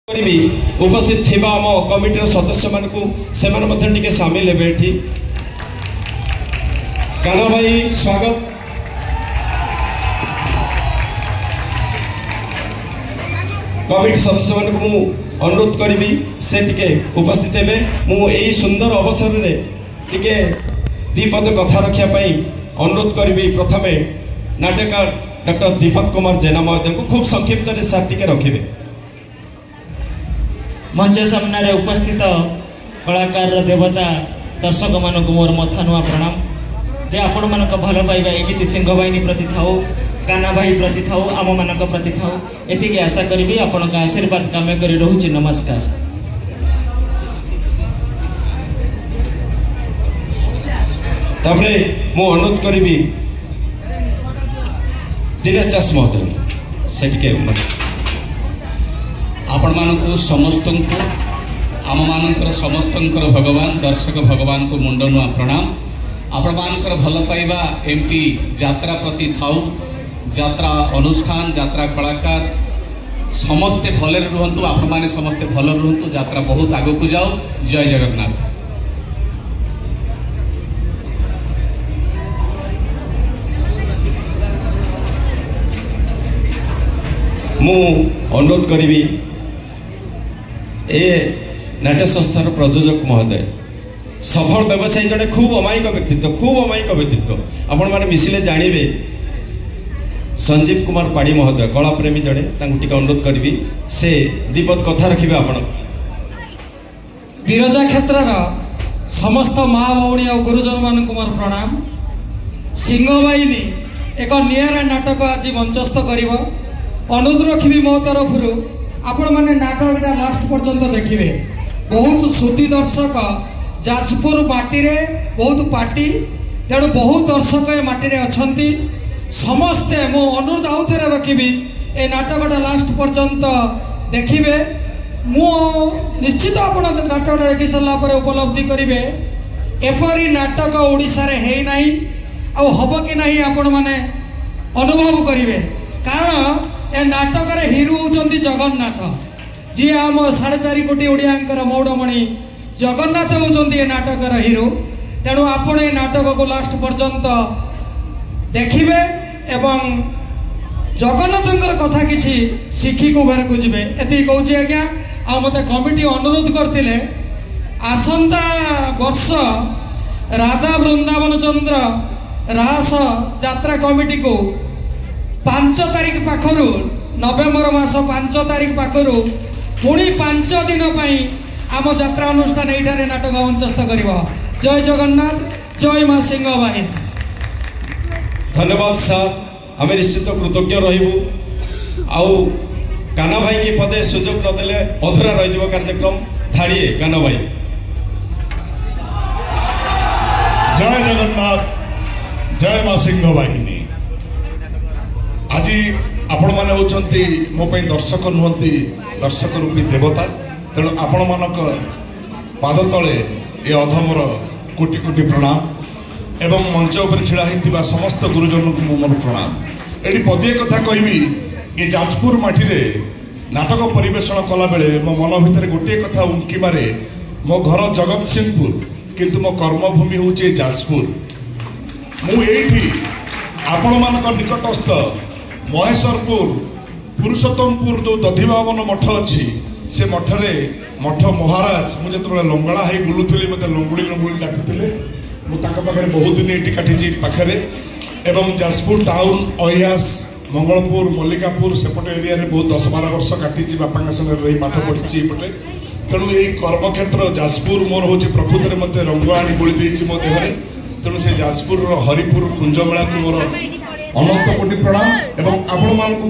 उपस्थित थिबा आम कमिटीर सदस्य मान से सामिल हे ये काना भाई स्वागत कमिटी सदस्य मान को अनुरोध करी से टिके उपस्थित हे यही सुंदर अवसर में टिके दीपद कथा रखापी अनुरोध करी प्रथमे नाटककार डॉक्टर दीपक कुमार जेना महोदय को खूब संक्षिप्त सार टिके रखिए। मंच सामने उपस्थित कलाकार देवता दर्शक मान मोर मथा नुआ प्रणाम जे आपण मानक भल पाइबा एमिति सिंह बाहिनी प्रति थाऊ काना भाई प्रति थाऊ आम मानक प्रति थाऊ एतिके आशा करी आपण का आशीर्वाद कामे करी रहूची। नमस्कार। तापरे मु अनुरोध करी दिनेश दास महोदय से टिके आपण मानक समस्त आम मानकर समस्त भगवान दर्शक भगवान को मुंड नुआ प्रणाम। आपण मानकर भल पाइबा एमती यात्रा प्रति थाऊ यात्रा अनुष्ठान यात्रा कलाकार समस्ते भले रुहतु आपण माने समस्ते भल रुहतु यात्रा बहुत आगो को जाओ। जय जगन्नाथ। मु अनुरोध करी ए नाट्य संस्थार प्रयोजक महोदय सफल व्यवसायी जड़े खूब अमायिक व्यक्तित्व आपण मैंने मिसिले जानवे संजीव कुमार पाड़ी महोदय कला प्रेमी जड़े टी अनुरोध करी से दीपद कथा रखिए। आपण विरजा क्षेत्र समस्त माँ भौणी और गुरुजन मान मोर प्रणाम। सिंह बाहिनी एक निरा नाटक आज मंचस्थ कर अनुरोध रखी मो तरफ आपण मैंने नाटकटा लास्ट पर्यंत देखिए। बहुत श्रुति दर्शक जाजपुर माटी रे बहुत पार्टी तेणु बहुत दर्शक ए माटी रे अछंती समस्ते मो अनुरोध आउ थे रखी ए नाटकटा लास्ट पर्यंत देखिए। मु निश्चित आपण नाटकटा देखी सारा उपलब्धि करेंगे एपरी नाटक ओडिशा रे है नहीं आउ हम कि नहीं आपण मैंने अनुभव करेंगे। कारण ए नाटक रे हिरो होचंती जगन्नाथ जी आम 4.5 कोटी ओडियांकर मौड़मणि जगन्नाथ होचंती ए नाटक रे हिरो। तेणु आपण ए नाटक को लास्ट पर्यंत देखिए एवं जगन्नाथंकर कथा किछि शिखी को घर को जिवे एति कहूछि। आज्ञा आ मते कमिटी अनुरोध करथिले आसंता वर्ष राधा वृंदावन चंद्र रास यात्रा कमिटी को 5 तारीख पाखरु नवेम्बर मास 5 तारीख पाखरु पुणी 5 दिन आम यात्रा अनुष्ठान ये नाटक मंचस्थ कर। जय जगन्नाथ जय माँ सिंह बाहिनी। धन्यवाद सर आम निश्चित कृतज्ञ रहू आउ काना भाई की पदे सुजोग नदेले अधूरा रही कार्यक्रम धाड़िए काना भाई। जय जगन्नाथ जय माँ सिंह बाहिनी। आज आपण मैंने होती मो दर्शक नुहति दर्शक रूपी देवता तेणु आपण मानक पाद तले ए अधमर कोटि कोटि प्रणाम एवं मंच उपर छिड़ा होता समस्त गुरुजन को मोर प्रणाम। ये पदे कथा कहबी ये जाजपुर माटी रे नाटक परिवेषण कला बेले मो मन भितर गोटे कथा उंकी मारे मो घर जगत सिंहपुर किंतु मो कर्मभूमि हूँ जाजपुर। मुझे आपण मानक निकटस्थ महेश्वरपुर पुरुषोत्तमपुर जो दधिभावन मठ अच्छी से मठरे मठ महाराज मुझे लंगड़ा हो बुलूली मत लंगुड़ी लंगुड़ी डाकुले मुझे बहुत दिन ये काटी पाखे एवं जाजपुर टाउन अहियास मंगलपुर मल्लिकापुर सेपटे एरिया रे बहुत 10-12 वर्ष काटी बापा संगे रही पाठ पढ़ी पटे। तेणु यही कर्मक्षेत्र जाजपुर मोर हूँ प्रकृति में मत रंग आनी बोली मो देहरे। तेणु से जाजपुर हरिपुर कुंजमेला को मोर अनंत कोटि प्रणाम एवं आपण मानकु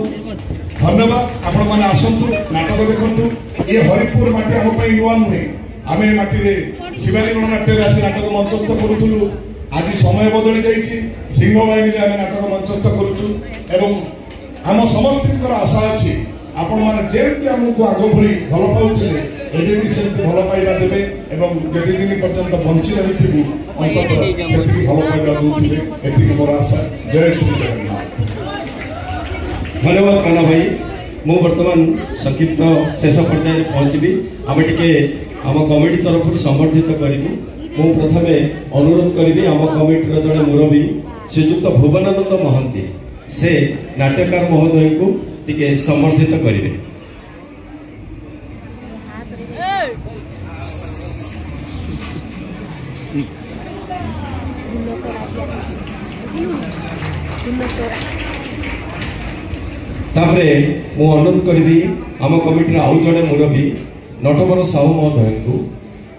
धन्यवाद। आपण माने आसंतु नाटक देखंतु ये हरिपुर माटी हम पई नुआ नुहे आमे माटी रे शिवानी गणनाट्य रे आसी नाटक मंचस्थ करूथुलु। आज समय बदली जाइछि सिंह बाहिनी रे आमे नाटक मंचस्थ करूछु एवं हम समस्तर आशा अछि आपण माने जेमति हमकु आगो भली भल पाउथिले एबे भी सेमति भल पाइबा देबे एवं जति दिन पर्यंत बंची रहिथिबु अंततः सेति भल पाइबा दोथिबे एति मोर आशा। जय श्री जगन्नाथ। धन्यवाद काना भाई। ମୁଁ ବର୍ତ୍ତମାନ ସଂକ୍ଷିପ୍ତ ଶେଷ ପର୍ଯ୍ୟାୟରେ ପହଞ୍ଚିବି। ଆମେ ଟିକେ ଆମ କମିଟି ତରଫରୁ ସମର୍ଥିତ କରିବୁ। ମୁଁ ପ୍ରଥମେ ଅନୁରୋଧ କରିବି ଆମ କମିଟିର ଜଣେ ମୁରବୀ ଶ୍ରୀଯୁକ୍ତ ଭୁବନାନନ୍ଦ ମହାନ୍ତି ସେ ନାଟ୍ୟକାର ମହୋଦୟଙ୍କୁ ଟିକେ ସମର୍ଥିତ କରିବେ। तापरे मु अनुरोध करी आम कमिटी आउ जड़े मुरबी नटवर साहू महोदय को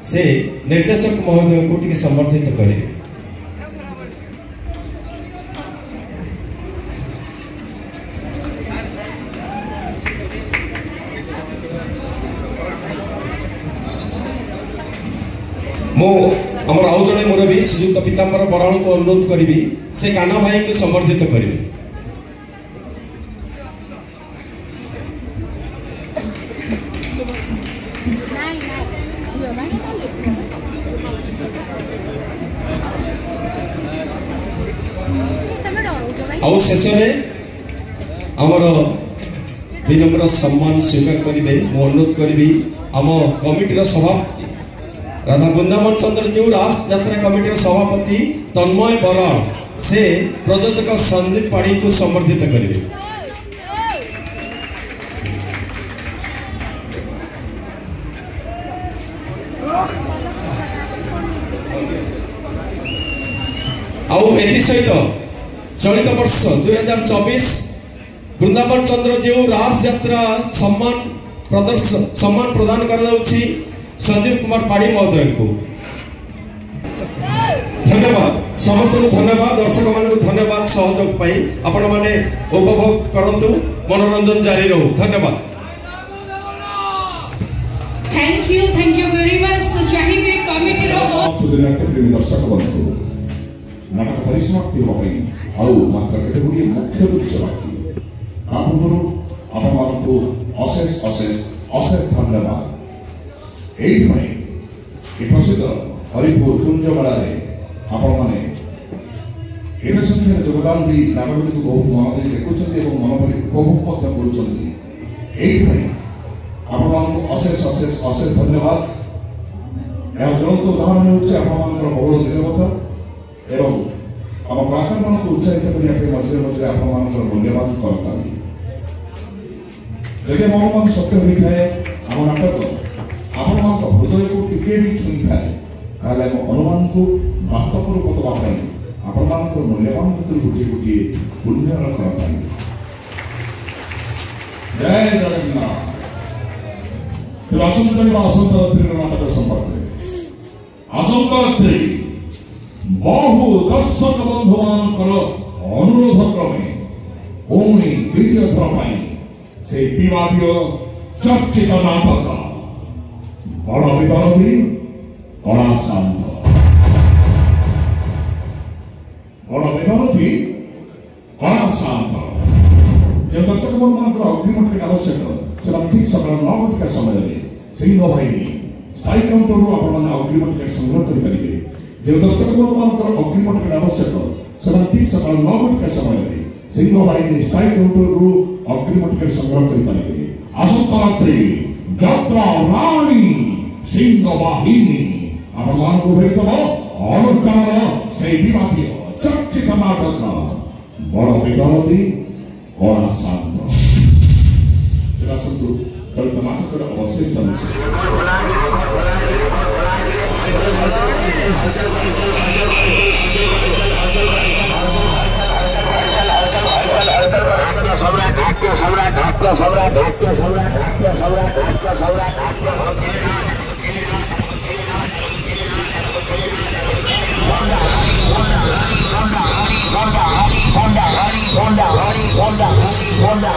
से निर्देशक महोदय को टी समर्थित करेंगे। मु आमर आउ जड़े मुरबी श्रीयुक्त पीताम्बर बराड़ को अनुरोध करी से काना भाई को समर्थित करेंगे। आउ शेष में आमर विनम्र सम्मान स्वीकार करेंगे। मु अनुरोध करी आम कमिटीर सभापति राधा वृंदावन चंद्र जो रास यात्रा कमिटीर सभापति तन्मय बराड़ से प्रयोजक संदीप पाड़ी को समर्थित करेंगे। आउ एथि सहित चलित वर्ष 2024 वृंदावन चंद्र जो रास यात्रा सम्मान प्रदान कर संजीव कुमार पाड़ी महोदय को धन्यवाद। समस्त धन्यवाद। दर्शक मान धन्यवाद सहयोग पाई आपण माने उपभोग करंतु मनोरंजन जारी रहू। धन्यवाद। Thank you very much. तो चाहिए कमिटी रो प्रेमी दर्शक बंधु नाटक परिसमाप्ति हो गई आउ मात्र केते गुडी मुख्य दृश्य बाकी आपनरो आपण मानको अशेष अशेष अशेष धन्यवाद। एई भाई ए प्रसिद्ध हरिपुर कुंजमाला रे आपण माने एते संख्या योगदान दी नाटकटी को बहुत मन दे देखुछथि एवं मन भरि उपभोग मध्य करूछथि। एई भाई आपण मानको अशेष अशेष अशेष धन्यवाद। यह ज्वलंत उदाहरण होचे आपण मानकर बहुल दिनबद्ध एवं आम कलाकार मान उत्साहित करने मझे मझे आप मूल्यवान करता जदि मन सत्य होता है आम नाटक आपण हृदय को टिके भी छुई थाए अनुमान को वास्तव रूप देवाई आपण मूल्यवान भर गोटे गोटे पुण्य करता। जय जगन्नाथ। आसंता रात्रि नाटक संपर्क में आसंता रात्रि बहु दर्शक बंधु मान अनुरोध क्रमे पुणी द्वितीय थर से विवादीय चर्चित नाटक बड़ विदर्भी कला शांत बड़ विदर्भी कला शांत जो दर्शक बंधु मान अग्रिम टिकट आवश्यक से ठीक सकाल 9 घटिका समय सिंह बाहिनी स्थायी काउंटर अग्रिम टिकट संग्रह करेंगे। जो दर्शक बंधु मान अग्रिम टिकट आवश्यक से ठीक सकाल 9 घटिका समय सिंह बाहिनी स्थायी काउंटर अग्रिम टिकट संग्रह करेंगे। आसंता रात्रि यात्रा राणी सिंह बाहिनी आपण भेटब अनुष्ठान से विवादी चर्चित नाटक बड़ विदर्भी कला शांत चलित नाटक अवश्य Honda,